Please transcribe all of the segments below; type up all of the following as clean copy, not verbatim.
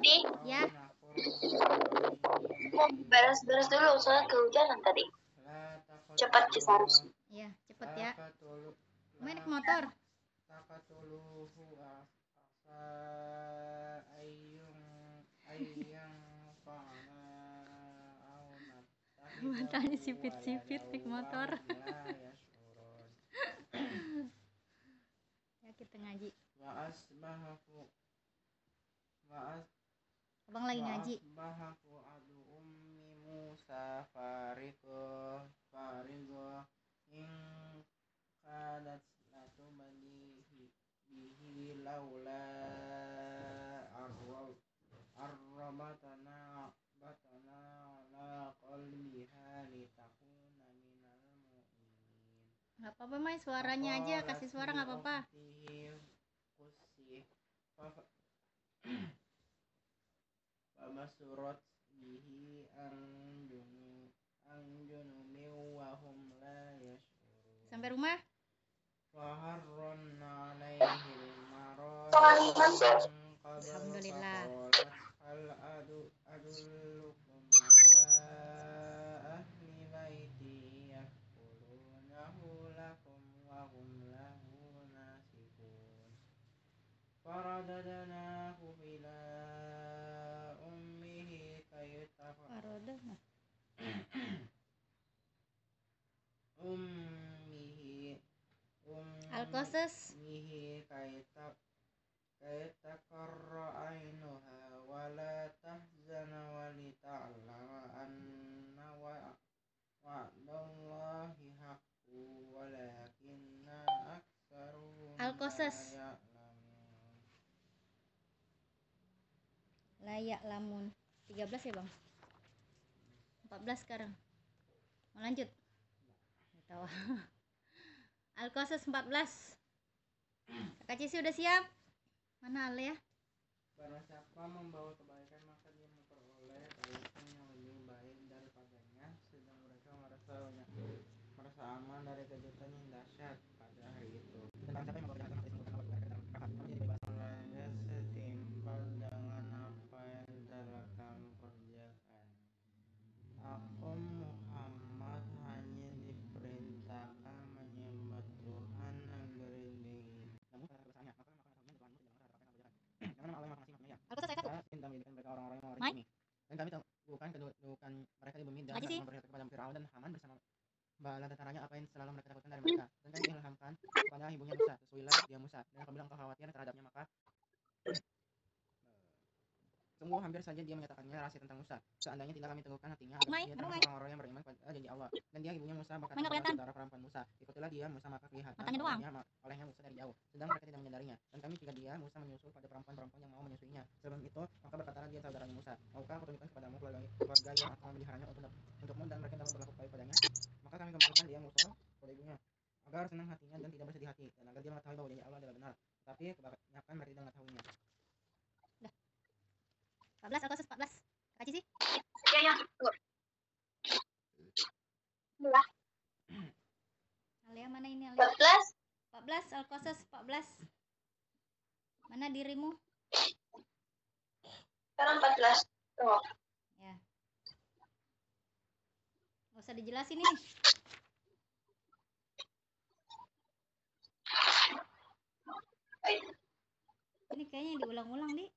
Di, ya. Mau beres-beres dulu soalnya kehujanan tadi. Cepat Cisarus. Iya, cepet ya. Main naik motor. Matanya sipit-sipit naik motor. Ya kita ngaji. Abang lagi ngaji. Musa farigo in kadat latu bihi laula arrabatana ala qalbiha litakuna minal mu'minin. Nggak apa-apa Mai, suaranya aja, kasih suara nggak apa-apa. Surat bihi anjunumi wa hum la yash'urun. Sampai rumah? Wa harramna alaihil marad. Alhamdulillah. Hal adullukum ala ahli baiti yakulunahu lakum wa hum lahu nasibun. Faradadnahu ila Al-Qasas kaita qarra ainuha wa la tahzana wa li ta'lama anna wa'dallahi haqqu walakinna aktsaruhum Al-Qasas la ya'lamun. 13 ya Bang? 14 sekarang. Mau lanjut? Tahu. Al-Qasas 14. Kakak Cici udah siap? Mana Ale ya? Barang siapa membawa kebaikan maka dia memperoleh kebaikan yang lebih baik daripadanya, sedang mereka merasa aman dari kejutan yang dahsyat pada hari itu. Dan barang siapa yang membawa kejahatan maka dia memperoleh kebaikan setimpal dengan apa yang telah kamu kerjakan. Aku Muhammad hanya diperintahkan menyembah Tuhan agar diri. Namun karena kebesarannya, maka Allah yang maha pengasih maha penyayang. Cinta menjadikan mereka orang-orang yang mewaris bumi. Dan kami teguhkan kedudukan mereka di bumi dan memperlihatkan kepada Fir'aun dan Haman bersama bala tentaranya apa yang selalu mereka takutkan dari mereka. Dan kami ilhamkan kepada ibunya Musa, sesuailah dia Musa. Dan apabila engkau khawatir terhadapnya maka sungguh hampir saja dia menyatakannya rahasia tentang Musa. Seandainya tidak kami teguhkan hatinya agar dia termasuk orang-orang yang beriman pada janji Allah. Dan dia ibunya Musa berkata kepada saudara perempuan Musa, ikutilah dia Musa maka kelihatan olehnya Musa dari jauh. Sedang mereka tidak menyadarinya. Dan kami jika dia Musa menyusul pada perempuan-perempuan yang mau menyusuinya. Sebelum itu maka berkatalah dia saudaranya Musa, maukah aku tunjukkan kepadamu keluarga yang aku memeliharanya untukmu dan mereka dapat berlaku baik padanya. Maka kami kembalikan dia Musa kepada ibunya agar senang hatinya dan tidak bersedih hati dan agar dia mengetahui bahwa janji Allah adalah benar. Tetapi kebanyakan mereka tidak mengetahuinya. 14 Al-Qasas 14. Kakak Cici? Ya. Belah. Alia mana ini Alia? 14. 14 Al-Qasas 14. Mana dirimu? Sekarang 14. Tuh. Ya. Gak usah dijelasin ini. Ini kayaknya diulang-ulang, Di.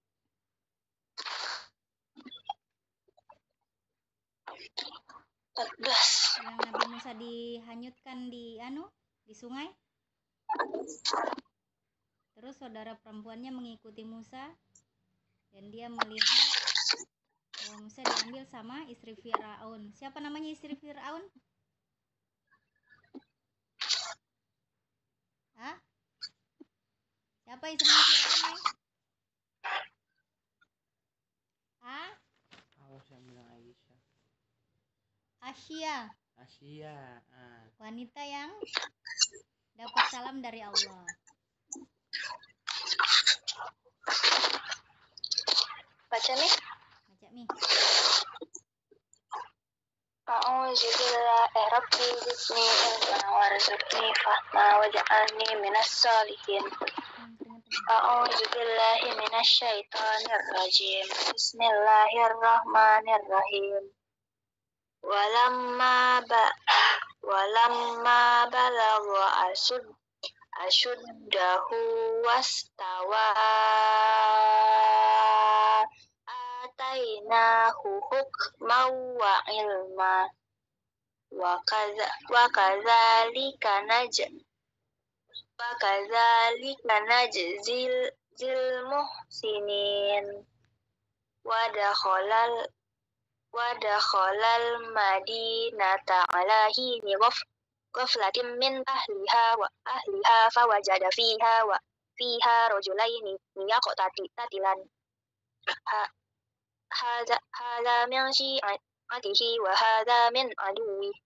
14. Yang Nabi Musa dihanyutkan di sungai. Terus saudara perempuannya mengikuti Musa dan dia melihat bahwa Musa diambil sama istri Firaun. Siapa namanya istri Firaun? Hah? Siapa istrinya Firaun, Mai? Hah? Awas yang bilang Aisyah. Asia. Wanita yang dapat salam dari Allah. Baca nih. A'udzu billahi rabbi bismillah warzuqni fahma waj'alni minas sholihin. A'udzubillahi minasyaitonir rajim. Bismillahirrahmanirrahim. Walamma balagha ashuddahu wastawa atainahu hukman wa ilma wa kadzalika najzil muhsinin wa dakhalal madinata ala hini ghaflatin min ahliha fawajada fiha rajulaini yaqtatilan hadza min syi'atihi wa hadza min aduwi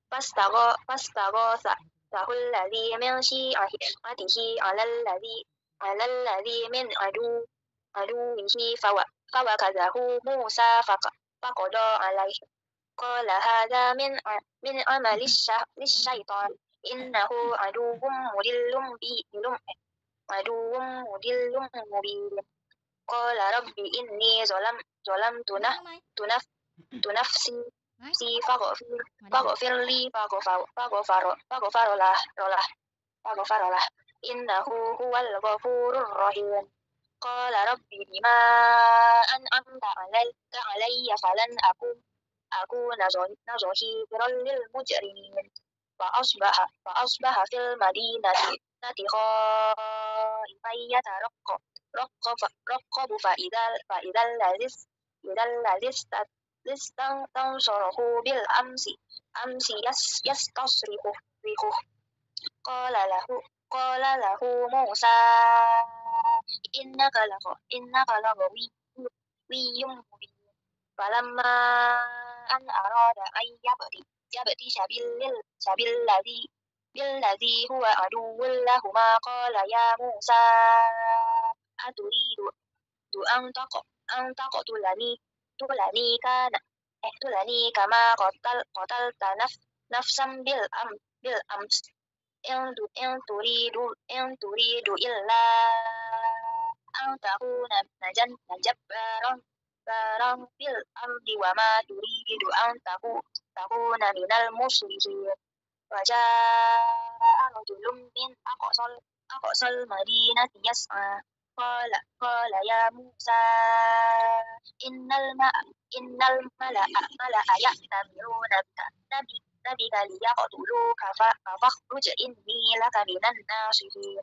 fastaghatha alladhi min syi'atihi 'ala alladhi min aduwihi fawakadahu Musa faqada alaihi qala hadza min amali syaitan innahu aduwwum mudillum mubin qala rabbi inni zalamtu nafsi faghfir li faghfaralah innahu huwal ghafurur rahim qala rabbi bima an'amta alayya falan akuna zahiran lil mujrimin fa asbaha fil madinati khaifan yataraqqabu fa idal ladzi istansarahu bil amsi yastasrihu qala lahu Musa innaka lagawiyyun mubin falamma an arada an yabti billadhi huwa aduwwun lahuma qala ya Musa aturidu an taqtulani kama qatalta nafsan bil ams in turidu illa an takuna najabbaran fil ardi wa ma turidu an takuna minal muslimin wa jaa'a rajulun min aqsal madinati yas'a qala ya Musa innal mala'a ya'tamiruna bika liyaqtuluka fakhruj inni laka minan nasihin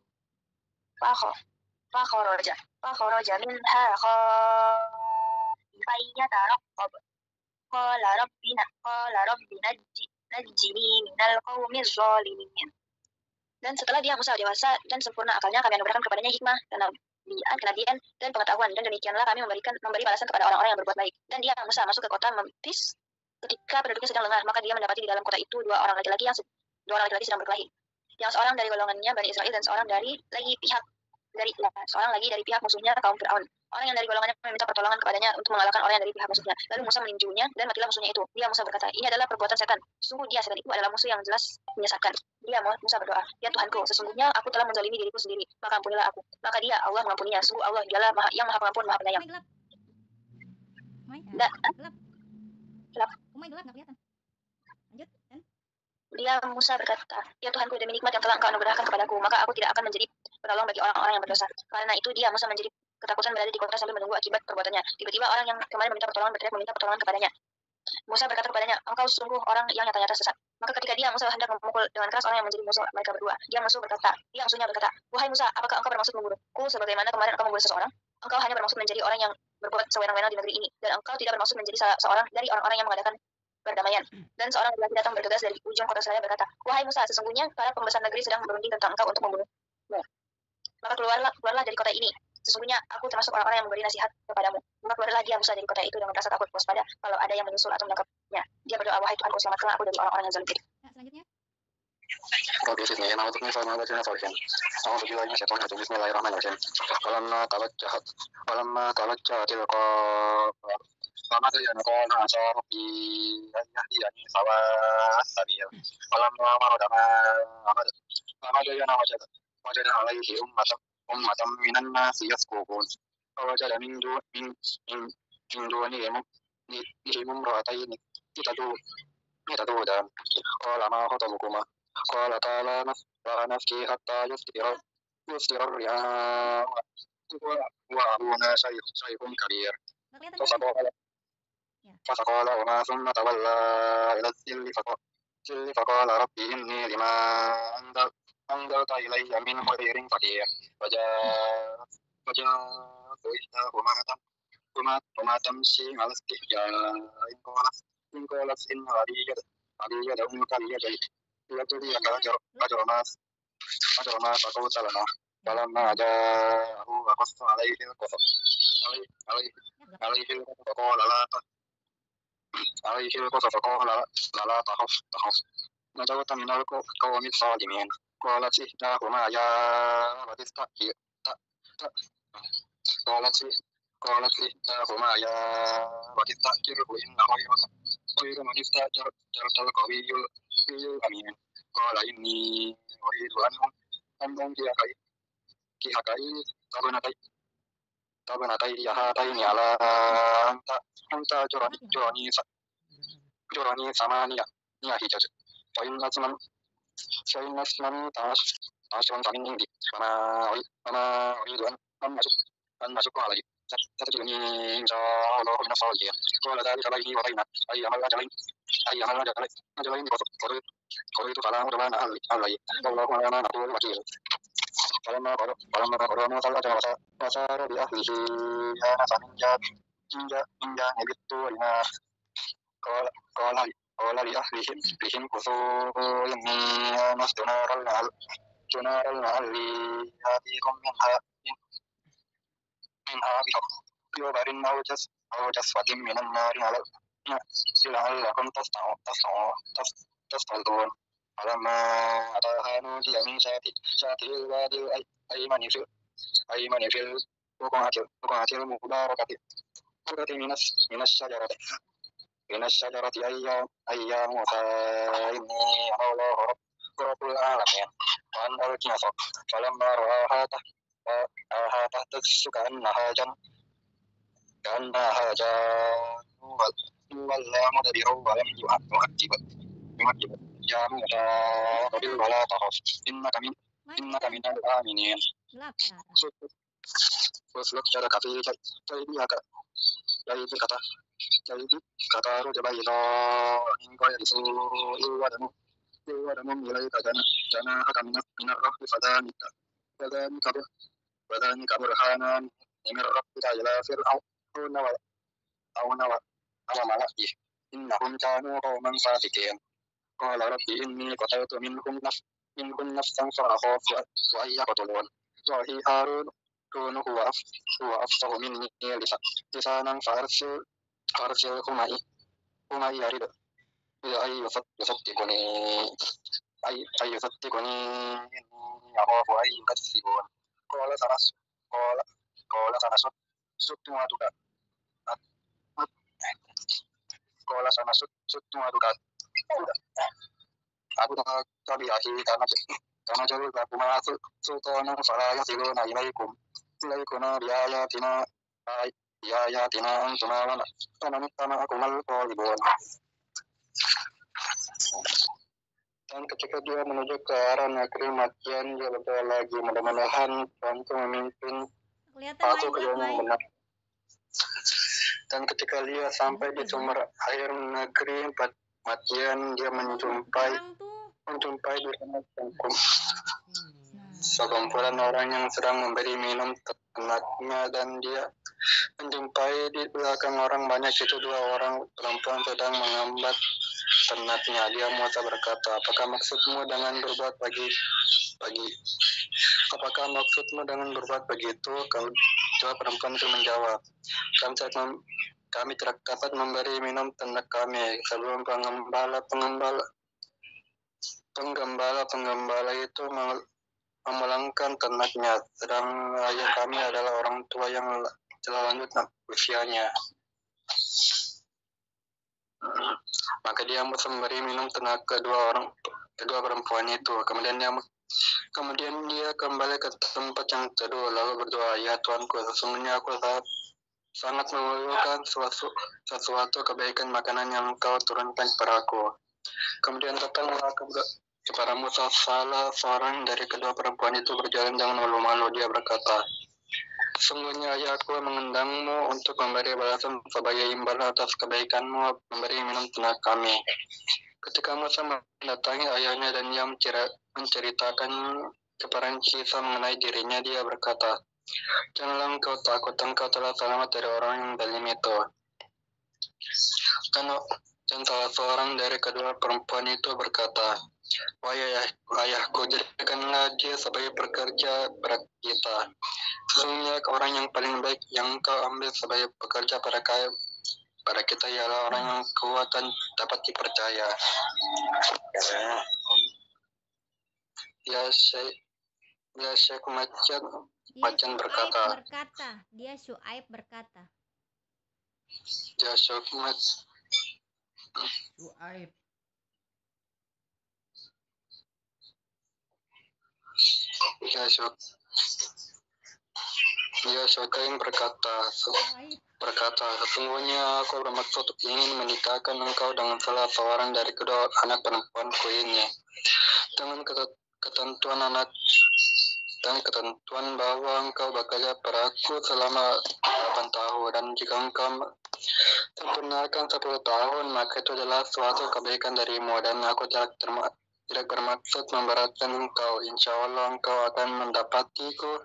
fakharaja minha khaifan yataraqqab qala rabbi najjini minal qaumiz zalimin. Dan setelah dia Musa dewasa dan sempurna akalnya, kami anugerahkan kepadanya hikmah, kenabian, dan pengetahuan, dan demikianlah kami memberi balasan kepada orang-orang yang berbuat baik. Dan dia Musa masuk ke kota Memphis ketika penduduknya sedang lengah, maka dia mendapati di dalam kota itu dua orang laki-laki sedang berkelahi. Yang seorang dari golongannya Bani Israel dan seorang lagi dari pihak musuhnya kaum Fir'aun. Orang yang dari golongannya meminta pertolongan kepadanya untuk mengalahkan orang yang dari pihak musuhnya. Lalu Musa meninjunya dan matilah musuhnya itu. Dia Musa berkata, ini adalah perbuatan setan. Sungguh dia setan itu adalah musuh yang jelas menyesatkan. Dia Musa berdoa, ya Tuhanku, sesungguhnya aku telah menzalimi diriku sendiri, maka ampunilah aku. Maka dia Allah mengampuninya. Sungguh Allah dialah yang maha pengampun, maha penyayang. Gelap. Gelap nggak kelihatan. Lanjut. Dia Musa berkata, ya Tuhanku, demi nikmat yang telah Engkau anugerahkan kepadaku, maka aku tidak akan menjadi penolong bagi orang-orang yang berdosa. Karena itu dia Musa menjadi ketakutan berada di kota sambil menunggu akibat perbuatannya. Tiba-tiba orang yang kemarin meminta pertolongan kepadanya. Musa berkata kepadanya, engkau sungguh orang yang nyata-nyata sesat. Maka ketika dia Musa hendak memukul dengan keras orang yang menjadi musuh mereka berdua, dia musuhnya berkata, wahai Musa, apakah engkau bermaksud membunuhku sebagaimana kemarin engkau membunuh seseorang? Engkau hanya bermaksud menjadi orang yang berbuat sewenang-wenang di negeri ini, dan engkau tidak bermaksud menjadi seorang dari orang-orang yang mengadakan perdamaian. Dan seorang laki datang bergegas dari ujung kota seraya berkata, wahai Musa, sesungguhnya para pembesar negeri sedang berunding tentang engkau untuk membunuhmu. Maka keluarlah dari kota ini. Sesungguhnya aku termasuk orang-orang yang memberi nasihat kepadamu. Maka keluarlah dia Musa dari kota itu dengan rasa takut waspada kalau ada yang menyusul atau menangkapnya. Dia berdoa, wahai Tuhanku, selamatkanlah aku dari orang-orang yang zalim itu. Selanjutnya. Rabbi zidni ilma warzuqni fahma wazirna fawzan. A'udzu billahi minasyaitonir rajim. Bismillahirrahmanirrahim. Walamma talajjat فماذا ينقون عسى ربي أن يهديني سواء السبيل فلما مرض ما مدينا wajada alaihi ummatan minan nasi yasqun wajada min dunihim imra'atayn تذودان قال ما خطبكما قالتا لا نسقي حتى يصدر الرعاء وأبونا شيخ كبير فسقى لهما ثم تولى إلى الظل فقال رب إني لما أنزلت إلي من خير فقير وجاءت إحداهما تمشي على استحياء إن قالت إن أبي يدعوك ليجزيك أجر ما سقوت لنا فلما جاءه وقص عليه القصص فقال لا تخف نجوت من القوم الظالمين قالت إحداهما يا أبت استأجره إن خير من استأجرت القوي الأمين قال إني أريد أن أنكحك ابنتي هاتين على أن تأجرني ثمانية حجج فإن أتممت عشرا فمن عندي وما أريد أن أشق عليك ستجدني إن شاء الله من الصالحين قال ذلك بيني وبينك أيما الأجلين قضيت فلا عدوان علي والله على ما نقول وكيل فلما قضى موسى الأجل وسار بأهله آنس من جانب الطور نارا قال لأهلهم كثوا إني آنست نارا لعلي آتيكم منها بخبر أو جزوة من النار لعلكم تصطلون فلما أتاها نودي من شاطئ الوادي الأيمن في البقعة المباركة من الشجرة أي يا موسى إني أنا الله رب العالمين وأن ألقي عصاك فلما رآها تهتز كأنها جان ولا مدبرا ولم يعقب يا موسى اقبل ولا تخف إنك من الآمنين واسلك يدك في جيبك تخرج بيضاء من غير سوء ودم إليك جناحك من الرهب فذلك برهانان من ربك إلى فرعون وملئه إنهم كانوا قوما فاسقين قال رب إني قتلت منهم نفسا فأخاف أن يقتلون وأخي هارون هو أفصح مني لسانا فأرسله معي يرد أن يصدقني إني أخاف أن يكذبون قال سنشد عدك بأخي كما جعلتكما سلطانا فلا يصلون إليكما بآياتنا أنتما ومن اتبعكما الغالبون. Dan ketika dia menuju ke arah negeri Madian, dia berdoa lagi, mudah-mudahan Tuhanku memimpin aku ke jalan yang benar. Dan ketika dia sampai di sumber air negeri Madian, dia menjumpai di sana sekumpulan orang yang sedang memberi minum ternaknya, dan dia menjumpai di belakang orang banyak itu dua orang perempuan sedang mengembat ternaknya. Dia Musa berkata, apakah maksudmu dengan berbuat begitu? Dua perempuan itu menjawab, kami tidak dapat memberi minum ternak kami sebelum penggembala itu memulangkan ternaknya, sedang ayah kami adalah orang tua yang telah lanjut usianya. Maka dia memberi minum ternak kedua perempuan itu. Kemudian dia Kemudian dia kembali ke tempat yang teduh lalu berdoa, "Ya Tuanku, sesungguhnya aku sangat memerlukan sesuatu kebaikan makanan yang Engkau turunkan kepadaku." Kemudian datanglah kepada Musa salah seorang dari kedua perempuan itu berjalan dengan malu-malu. Dia berkata, "Sungguhnya ayahku mengundangmu untuk memberi balasan sebagai imbal atas kebaikanmu memberi minum ternak kami." Ketika Musa mendatangi ayahnya dan dia menceritakan kepada kisah mengenai dirinya, dia berkata, "Janganlah engkau takut, engkau telah selamat dari orang yang zalim itu." Dan salah seorang dari kedua perempuan itu berkata, "Wahai ayahku, jadikanlah dia sebagai pekerja berat kita. Sesungguhnya orang yang paling baik yang engkau ambil sebagai pekerja pada kita ialah orang yang kuat dan dapat dipercaya." Ya Syekh Macan berkata. Dia Syuaib berkata. Ya Syekh Syuaib. Ya Syuaib berkata, "Sesungguhnya aku bermaksud ingin menikahkan engkau dengan salah seorang dari kedua anak perempuanku ini, dengan ketentuan bahwa engkau bekerja padaku selama 8 tahun, dan jika engkau sempurnakan 10 tahun, maka itu adalah suatu kebaikan darimu, dan aku tidak bermaksud memberatkan engkau. Insya Allah engkau akan mendapatiku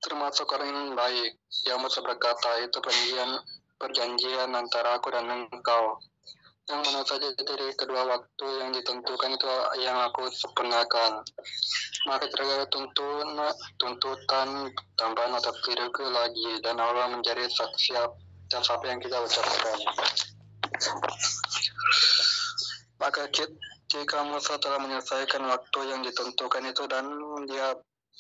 termasuk orang yang baik." Ya Musa berkata, "Itu perjanjian antara aku dan engkau. Yang mana saja dari kedua waktu yang ditentukan itu yang aku sempurnakan. Maka tidak ada tuntutan tambahan atau diriku lagi, dan Allah menjadi saksi atas apa yang kita ucapkan." Maka jika Musa telah menyelesaikan waktu yang ditentukan itu dan dia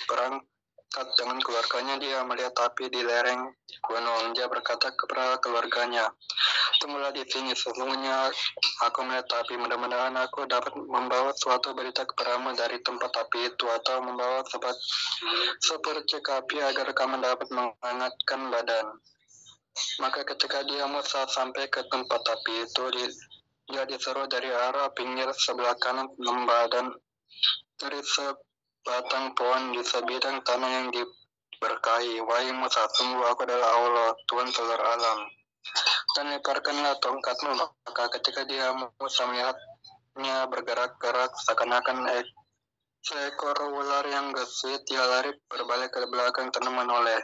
berangkat dengan keluarganya, dia melihat api di lereng gunung. Dia berkata kepada keluarganya, "Tunggulah di sini, sesungguhnya aku melihat api. Mudah-mudahan aku dapat membawa suatu berita kepadamu dari tempat api itu, atau membawa sepercik api agar kamu dapat menghangatkan badan." Maka ketika dia Musa sampai ke tempat api itu, dia diseru dari arah pinggir sebelah kanan lembah dan dari sebatang pohon di sebidang tanah yang diberkahi. "Wahai Musa, sungguh aku adalah Allah, Tuhan seluruh alam. Dan leparkanlah tongkatmu." Maka ketika dia Musa melihatnya bergerak-gerak seakan-akan seekor ular yang gesit, dia lari berbalik ke belakang dan menoleh.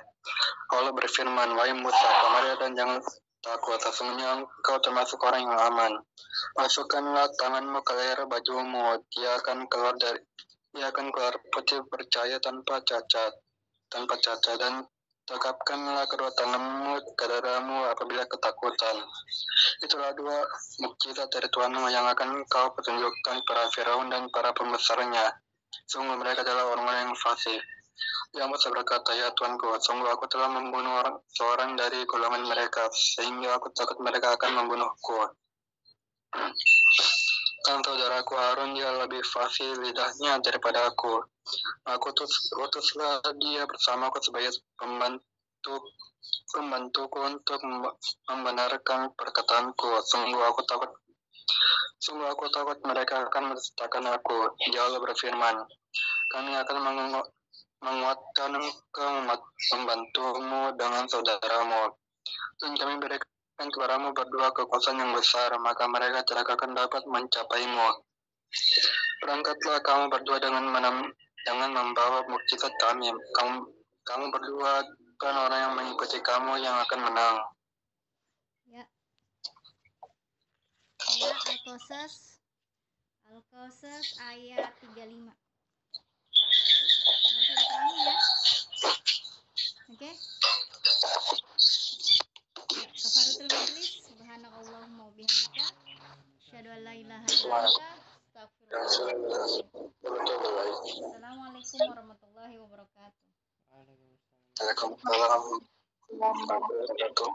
Allah berfirman, "Wahai Musa, kemari dan jangan takut, sesungguhnya engkau termasuk orang yang aman. Masukkanlah tanganmu ke leher bajumu, dia akan keluar putih percaya tanpa cacat, dan tegapkanlah kedua tanganmu ke dadamu apabila ketakutan. Itulah 2 mukjizat dari Tuhanmu yang akan kau pertunjukkan para Firaun dan para pembesarnya. Sungguh mereka adalah orang-orang yang fasik." Ya Musa berkata, "Ya Tuanku, sungguh aku telah membunuh seorang dari golongan mereka, sehingga aku takut mereka akan membunuhku. Dan saudaraku Harun, dia lebih fasih lidahnya daripada aku. Aku utuslah dia bersamaku sebagai pembantuku untuk membenarkan perkataanku. Sungguh aku takut mereka akan mendustakan aku." Dia Allah berfirman, "Kami akan menguatkan engkau membantumu dengan saudaramu, dan kami berikan kepadamu berdua kekuasaan yang besar, maka mereka tidak akan dapat mencapaimu. Berangkatlah kamu berdua dengan membawa mukjizat kami. Kamu berdua kan orang yang mengikuti kamu yang akan menang." Ya, Al-Qasas ayat 35. Nggak usah diterangin ya. Oke? Ya, kafaratul majlis. Subhanakallahumma wa bihamdika, asyhadu an la ilaha illa anta, astaghfiruka. Assalamualaikum warahmatullahi wabarakatuh. Waalaikumsalam warahmatullahi wabarakatuh.